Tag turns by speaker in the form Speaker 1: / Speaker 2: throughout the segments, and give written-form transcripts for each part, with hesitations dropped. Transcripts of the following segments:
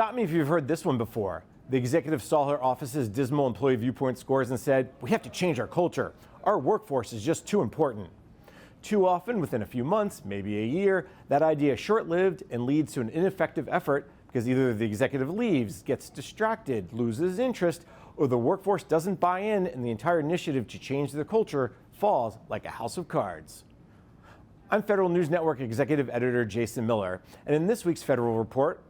Speaker 1: Stop me if you've heard this one before. The executive saw her office's dismal employee viewpoint scores and said, "We have to change our culture. Our workforce is just too important." Too often, within a few months, maybe a year, that idea is short-lived and leads to an ineffective effort because either the executive leaves, gets distracted, loses interest, or the workforce doesn't buy in and the entire initiative to change their culture falls like a house of cards. I'm Federal News Network Executive Editor Jason Miller, and in this week's Federal Report,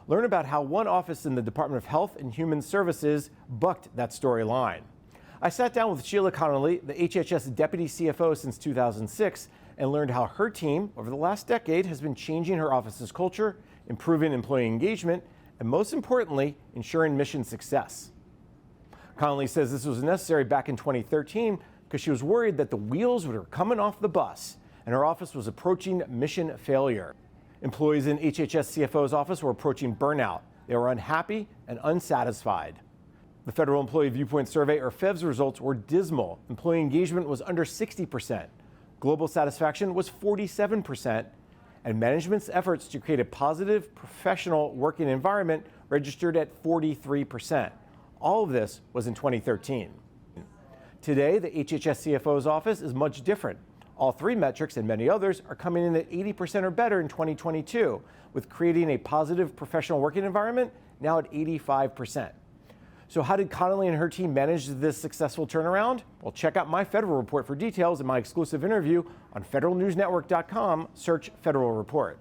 Speaker 1: learn about how one office in the Department of Health and Human Services bucked that storyline. I sat down with Sheila Conley, the HHS Deputy CFO since 2006, and learned how her team, over the last decade, has been changing her office's culture, improving employee engagement, and most importantly, ensuring mission success. Conley says this was necessary back in 2013 because she was worried that the wheels were coming off the bus and her office was approaching mission failure. Employees in HHS CFO's office were approaching burnout. They were unhappy and unsatisfied. The Federal Employee Viewpoint Survey, or FEVS, results were dismal. Employee engagement was under 60%. Global satisfaction was 47%. And management's efforts to create a positive, professional working environment registered at 43%. All of this was in 2013. Today, the HHS CFO's office is much different. All three metrics and many others are coming in at 80% or better in 2022, with creating a positive professional working environment now at 85%. So how did Conley and her team manage this successful turnaround? Well, check out my Federal Report for details and my exclusive interview on federalnewsnetwork.com. Search Federal Report.